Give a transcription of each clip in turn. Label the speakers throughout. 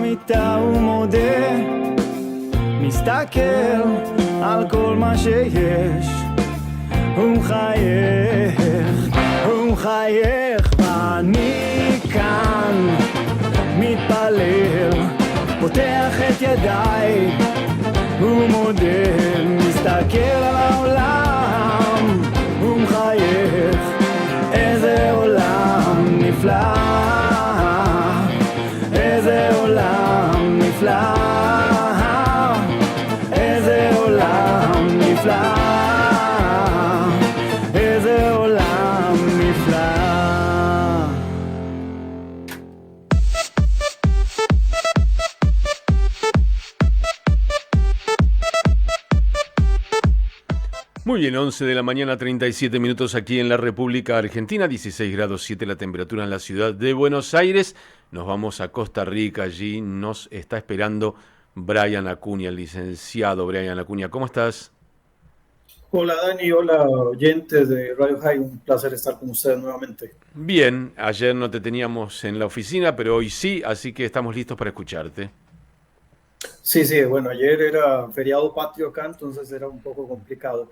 Speaker 1: במיטה ומודה, מסתכל על כל מה שיש, הוא מחייך ואני כאן מתפלל, פותח את ידיי ומודה, מסתכל על העולם ומחייך, איזה עולם נפלא, איזה עולם נפלא, איזה עולם נפלא, איזה עולם נפלא.
Speaker 2: Muy bien, 11 de la mañana, 37 minutos aquí en la República Argentina, 16 grados 7 la temperatura en la ciudad de Buenos Aires. Nos vamos a Costa Rica, allí nos está esperando Brian Acuña, el licenciado Brian Acuña. ¿Cómo estás?
Speaker 3: Hola Dani, hola oyentes de Radio High, un placer estar con ustedes nuevamente.
Speaker 2: Bien, ayer no te teníamos en la oficina, pero hoy sí, así que estamos listos para escucharte.
Speaker 3: Sí, bueno, ayer era feriado patrio acá, entonces era un poco complicado.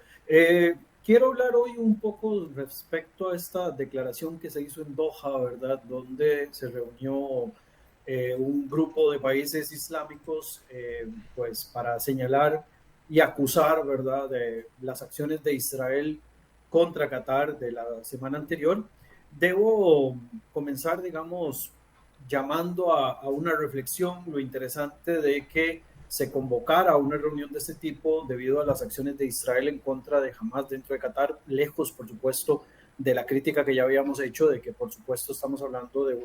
Speaker 3: Quiero hablar hoy un poco respecto a esta declaración que se hizo en Doha, ¿verdad? Donde se reunió un grupo de países islámicos, pues para señalar y acusar, ¿verdad?, de las acciones de Israel contra Qatar de la semana anterior. Debo comenzar, digamos, llamando a una reflexión, lo interesante de que se convocara a una reunión de este tipo debido a las acciones de Israel en contra de Hamas dentro de Qatar, lejos, por supuesto, de la crítica que ya habíamos hecho de que, por supuesto, estamos hablando de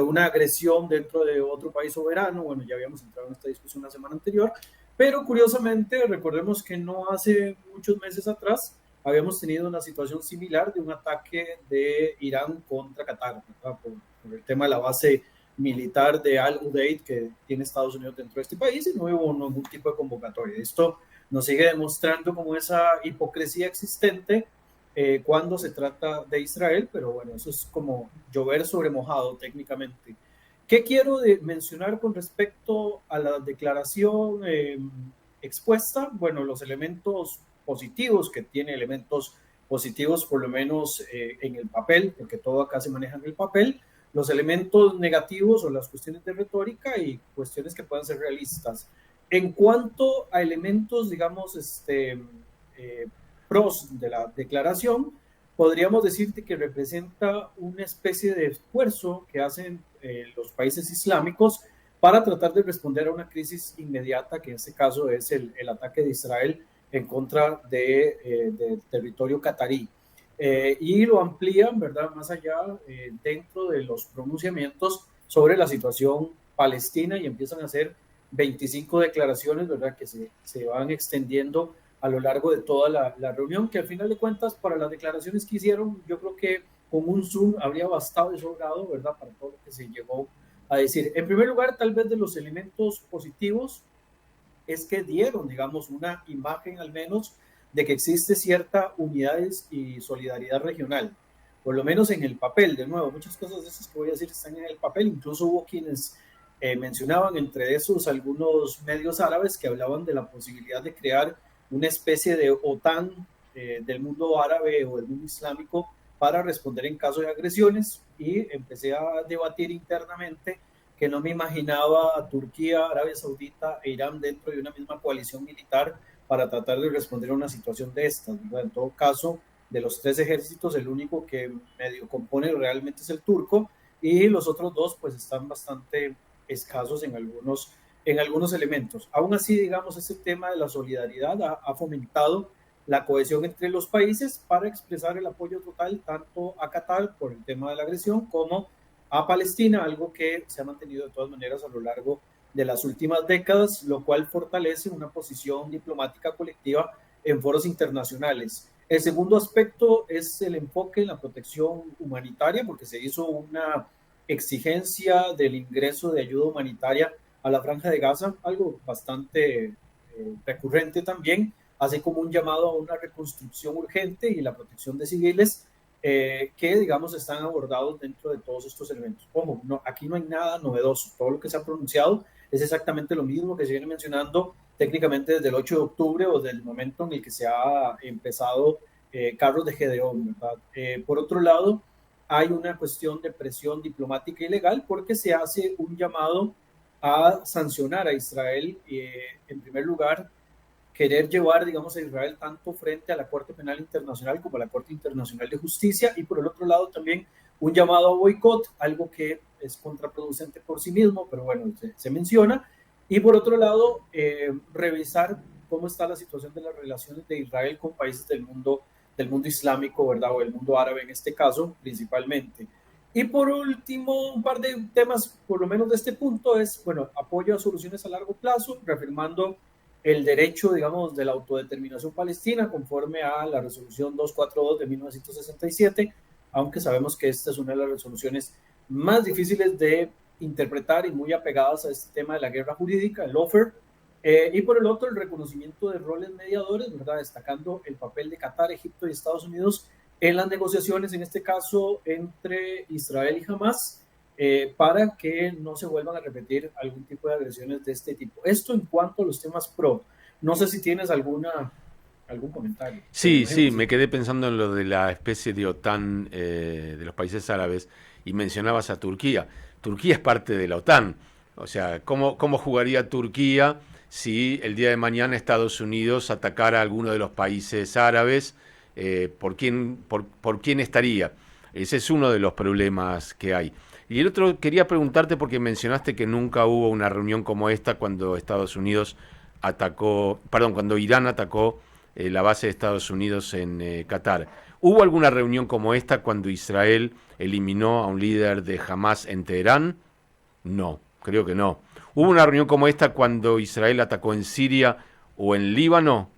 Speaker 3: una agresión dentro de otro país soberano. Bueno, ya habíamos entrado en esta discusión la semana anterior, pero curiosamente, recordemos que no hace muchos meses atrás habíamos tenido una situación similar de un ataque de Irán contra Qatar, ¿verdad? Por el tema de la base militar de Al Udeid que tiene Estados Unidos dentro de este país, y no hubo ningún tipo de convocatoria. Esto nos sigue demostrando como esa hipocresía existente cuando se trata de Israel, pero bueno, eso es como llover sobre mojado técnicamente. ¿Qué quiero mencionar con respecto a la declaración expuesta? Bueno, los elementos positivos, que tiene elementos positivos por lo menos en el papel, porque todo acá se maneja en el papel, los elementos negativos o las cuestiones de retórica y cuestiones que puedan ser realistas. En cuanto a elementos, digamos, pros de la declaración, podríamos decirte que representa una especie de esfuerzo que hacen los países islámicos para tratar de responder a una crisis inmediata, que en este caso es el ataque de Israel en contra del territorio catarí. Y lo amplían, ¿verdad?, más allá dentro de los pronunciamientos sobre la situación palestina, y empiezan a hacer 25 declaraciones, ¿verdad?, que se van extendiendo a lo largo de toda la reunión, que al final de cuentas para las declaraciones que hicieron, yo creo que con un Zoom habría bastado y sobrado, ¿verdad?, para todo lo que se llegó a decir. En primer lugar, tal vez de los elementos positivos es que dieron, digamos, una imagen al menos de que existe cierta unidad y solidaridad regional, por lo menos en el papel. De nuevo, muchas cosas de esas que voy a decir están en el papel. Incluso hubo quienes mencionaban, entre esos algunos medios árabes, que hablaban de la posibilidad de crear una especie de OTAN del mundo árabe o del mundo islámico para responder en caso de agresiones, y empecé a debatir internamente que no me imaginaba a Turquía, Arabia Saudita e Irán dentro de una misma coalición militar para tratar de responder a una situación de estas, ¿verdad? En todo caso, de los tres ejércitos, el único que medio compone realmente es el turco, y los otros dos pues están bastante escasos en algunos elementos. Aún así, digamos, este tema de la solidaridad ha fomentado la cohesión entre los países para expresar el apoyo total tanto a Qatar por el tema de la agresión como a Palestina, algo que se ha mantenido de todas maneras a lo largo de las últimas décadas, lo cual fortalece una posición diplomática colectiva en foros internacionales. El segundo aspecto es el enfoque en la protección humanitaria, porque se hizo una exigencia del ingreso de ayuda humanitaria a la Franja de Gaza, algo bastante recurrente también, así como un llamado a una reconstrucción urgente y la protección de civiles que, digamos, están abordados dentro de todos estos elementos. Ojo, no, aquí no hay nada novedoso. Todo lo que se ha pronunciado es exactamente lo mismo que se viene mencionando técnicamente desde el 8 de octubre o desde el momento en el que se ha empezado Carlos de Gedeón, ¿verdad? Por otro lado, hay una cuestión de presión diplomática y legal porque se hace un llamado a sancionar a Israel, en primer lugar, querer llevar, digamos, a Israel tanto frente a la Corte Penal Internacional como a la Corte Internacional de Justicia, y por el otro lado también un llamado a boicot, algo que es contraproducente por sí mismo, pero bueno, se menciona, y por otro lado, revisar cómo está la situación de las relaciones de Israel con países del mundo islámico, ¿verdad? O el mundo árabe en este caso, principalmente. Y por último, un par de temas, por lo menos de este punto, es, bueno, apoyo a soluciones a largo plazo, reafirmando el derecho, digamos, de la autodeterminación palestina conforme a la resolución 242 de 1967, aunque sabemos que esta es una de las resoluciones más difíciles de interpretar y muy apegadas a este tema de la guerra jurídica, el lawfare, y por el otro, el reconocimiento de roles mediadores, ¿verdad? Destacando el papel de Qatar, Egipto y Estados Unidos en las negociaciones, en este caso, entre Israel y Hamas, para que no se vuelvan a repetir algún tipo de agresiones de este tipo. Esto en cuanto a los temas pro. No sé si tienes algún comentario.
Speaker 2: Sí, sí, me quedé pensando en lo de la especie de OTAN de los países árabes y mencionabas a Turquía. Turquía es parte de la OTAN. O sea, ¿cómo jugaría Turquía si el día de mañana Estados Unidos atacara a alguno de los países árabes? ¿Por quién estaría? Ese es uno de los problemas que hay. Y el otro, quería preguntarte porque mencionaste que nunca hubo una reunión como esta cuando cuando Irán atacó la base de Estados Unidos en Qatar. ¿Hubo alguna reunión como esta cuando Israel eliminó a un líder de Hamas en Teherán? No, creo que no. ¿Hubo una reunión como esta cuando Israel atacó en Siria o en Líbano?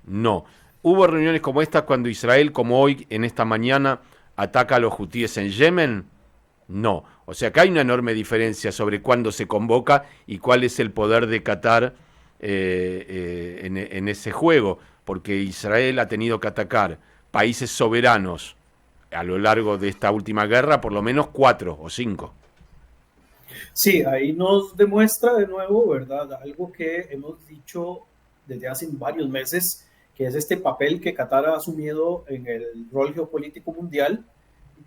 Speaker 2: No. ¿Hubo reuniones como esta cuando Israel, como hoy, en esta mañana, ataca a los hutíes en Yemen? No. O sea que hay una enorme diferencia sobre cuándo se convoca y cuál es el poder de Qatar en ese juego, porque Israel ha tenido que atacar países soberanos a lo largo de esta última guerra, por lo menos 4 o 5.
Speaker 3: Sí, ahí nos demuestra de nuevo, ¿verdad? Algo que hemos dicho desde hace varios meses, que es este papel que Qatar ha asumido en el rol geopolítico mundial,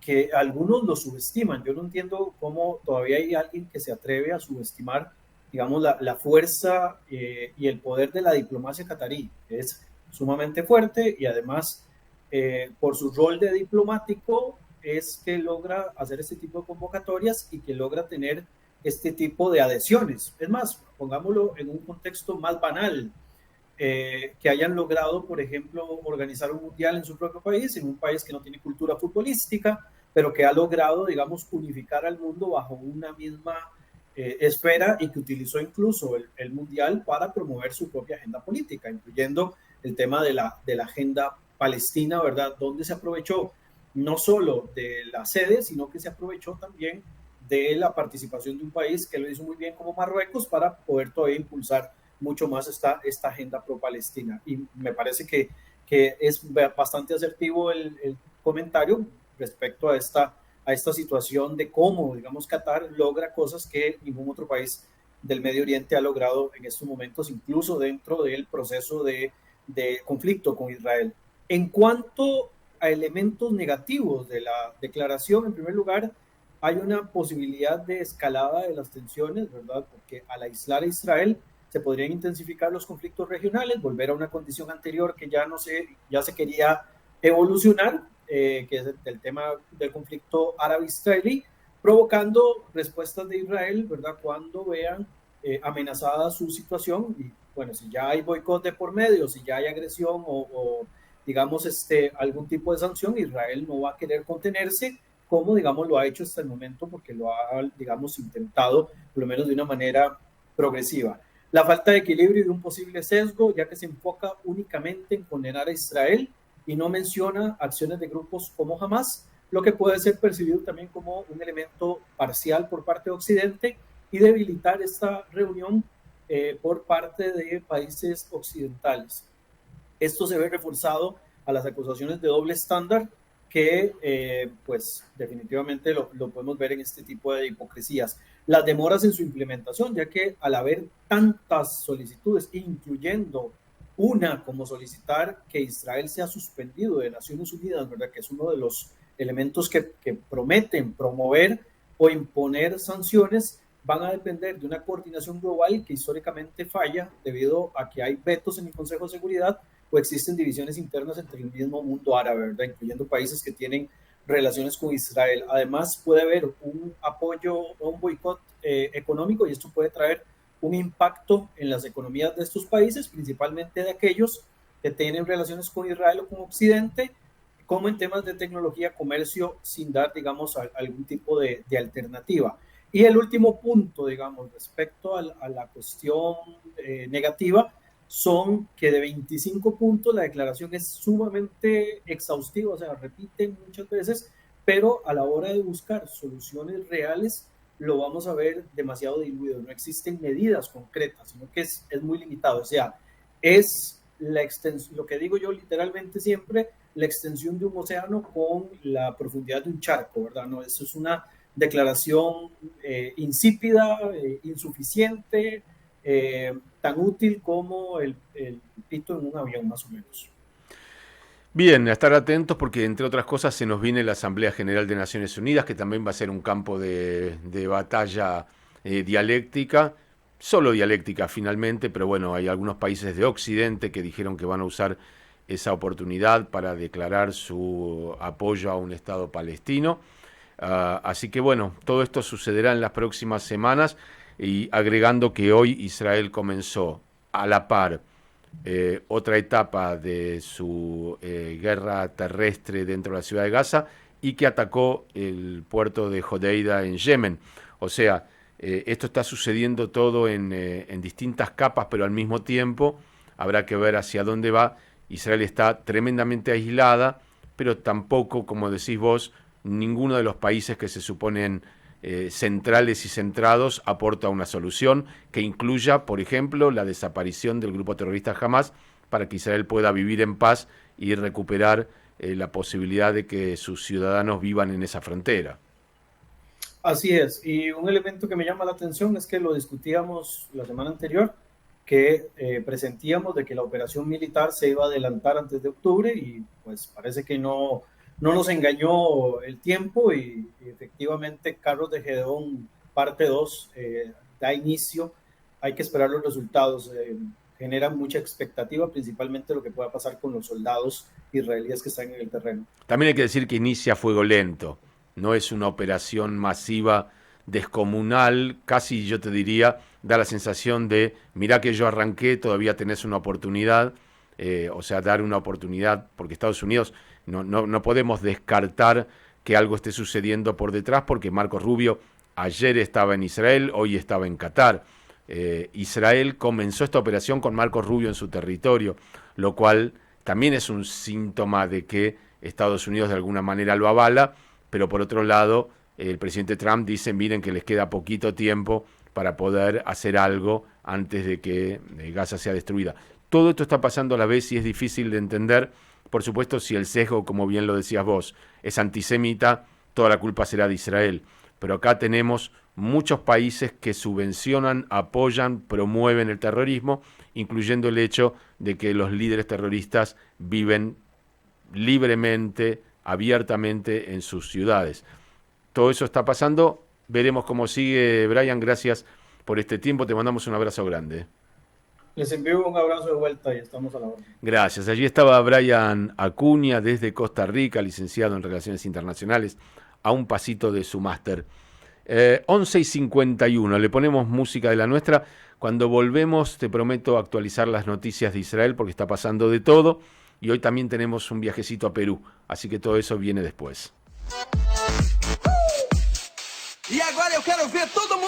Speaker 3: que algunos lo subestiman. Yo no entiendo cómo todavía hay alguien que se atreve a subestimar, digamos, la fuerza y el poder de la diplomacia catarí, que es sumamente fuerte y además, por su rol de diplomático, es que logra hacer este tipo de convocatorias y que logra tener este tipo de adhesiones. Es más, pongámoslo en un contexto más banal, que hayan logrado, por ejemplo, organizar un mundial en su propio país, en un país que no tiene cultura futbolística, pero que ha logrado, digamos, unificar al mundo bajo una misma esfera y que utilizó incluso el mundial para promover su propia agenda política, incluyendo el tema de la agenda palestina, ¿verdad? Donde se aprovechó no solo de la sede, sino que se aprovechó también de la participación de un país que lo hizo muy bien como Marruecos para poder todavía impulsar mucho más esta agenda pro-palestina. Y me parece que es bastante asertivo el comentario respecto a esta situación de cómo, digamos, Qatar logra cosas que ningún otro país del Medio Oriente ha logrado en estos momentos, incluso dentro del proceso de conflicto con Israel. En cuanto a elementos negativos de la declaración, en primer lugar, hay una posibilidad de escalada de las tensiones, ¿verdad? Porque al aislar a Israel se podrían intensificar los conflictos regionales, volver a una condición anterior que ya se quería evolucionar, que es el tema del conflicto árabe-israelí, provocando respuestas de Israel, ¿verdad? Cuando vean amenazada su situación. Y bueno, si ya hay boicot de por medio, si ya hay agresión o digamos, algún tipo de sanción, Israel no va a querer contenerse como, digamos, lo ha hecho hasta el momento, porque lo ha, digamos, intentado, por lo menos de una manera progresiva. La falta de equilibrio y un posible sesgo, ya que se enfoca únicamente en condenar a Israel y no menciona acciones de grupos como Hamas, lo que puede ser percibido también como un elemento parcial por parte de Occidente y debilitar esta reunión por parte de países occidentales. Esto se ve reforzado a las acusaciones de doble estándar que pues definitivamente lo podemos ver en este tipo de hipocresías. Las demoras en su implementación, ya que al haber tantas solicitudes, incluyendo una como solicitar que Israel sea suspendido de Naciones Unidas, ¿verdad? Que es uno de los elementos que prometen promover o imponer sanciones, van a depender de una coordinación global que históricamente falla debido a que hay vetos en el Consejo de Seguridad o existen divisiones internas entre el mismo mundo árabe, ¿verdad? Incluyendo países que tienen relaciones con Israel. Además, puede haber un apoyo o un boicot económico y esto puede traer un impacto en las economías de estos países, principalmente de aquellos que tienen relaciones con Israel o con Occidente, como en temas de tecnología, comercio, sin dar, digamos, algún tipo de alternativa. Y el último punto, digamos, respecto a la cuestión negativa, son que de 25 puntos la declaración es sumamente exhaustiva, o sea, repiten muchas veces, pero a la hora de buscar soluciones reales, lo vamos a ver demasiado diluido. No existen medidas concretas, sino que es muy limitado. O sea, es la extensión, lo que digo yo literalmente siempre, la extensión de un océano con la profundidad de un charco, ¿verdad? No, eso es una declaración insípida, insuficiente, tan útil como el pito en un avión, más o menos.
Speaker 2: Bien, a estar atentos porque entre otras cosas se nos viene la Asamblea General de Naciones Unidas, que también va a ser un campo de batalla dialéctica, solo dialéctica finalmente, pero bueno, hay algunos países de Occidente que dijeron que van a usar esa oportunidad para declarar su apoyo a un Estado palestino. Así que bueno, todo esto sucederá en las próximas semanas y agregando que hoy Israel comenzó a la par otra etapa de su guerra terrestre dentro de la ciudad de Gaza y que atacó el puerto de Hodeida en Yemen. O sea, esto está sucediendo todo en distintas capas, pero al mismo tiempo habrá que ver hacia dónde va. Israel está tremendamente aislada, pero tampoco, como decís vos, ninguno de los países que se suponen centrales y centrados aporta una solución que incluya, por ejemplo, la desaparición del grupo terrorista Hamas para que Israel pueda vivir en paz y recuperar la posibilidad de que sus ciudadanos vivan en esa frontera.
Speaker 3: Así es, y un elemento que me llama la atención es que lo discutíamos la semana anterior, que presentíamos de que la operación militar se iba a adelantar antes de octubre y pues parece que no nos engañó el tiempo y efectivamente Carros de Gedeón parte 2 da inicio. Hay que esperar los resultados, genera mucha expectativa, principalmente lo que pueda pasar con los soldados israelíes que están en el terreno.
Speaker 2: También hay que decir que inicia a fuego lento, no es una operación masiva, descomunal, casi yo te diría, da la sensación de, mirá que yo arranqué, todavía tenés una oportunidad, o sea, dar una oportunidad, porque Estados Unidos no podemos descartar que algo esté sucediendo por detrás, porque Marco Rubio ayer estaba en Israel, hoy estaba en Qatar. Israel comenzó esta operación con Marco Rubio en su territorio, lo cual también es un síntoma de que Estados Unidos de alguna manera lo avala, pero por otro lado, el presidente Trump dice, miren que les queda poquito tiempo para poder hacer algo antes de que Gaza sea destruida. Todo esto está pasando a la vez y es difícil de entender. Por supuesto, si el sesgo, como bien lo decías vos, es antisemita, toda la culpa será de Israel. Pero acá tenemos muchos países que subvencionan, apoyan, promueven el terrorismo, incluyendo el hecho de que los líderes terroristas viven libremente, abiertamente en sus ciudades. Todo eso está pasando, veremos cómo sigue. Brian, gracias por este tiempo, te mandamos un abrazo grande.
Speaker 3: Les envío un abrazo de vuelta y estamos a la orden.
Speaker 2: Gracias. Allí estaba Brian Acuña desde Costa Rica, licenciado en Relaciones Internacionales, a un pasito de su máster. 11:51, le ponemos música de la nuestra. Cuando volvemos, te prometo actualizar las noticias de Israel porque está pasando de todo. Y hoy también tenemos un viajecito a Perú, así que todo eso viene después.
Speaker 4: E agora eu quero ver todo mundo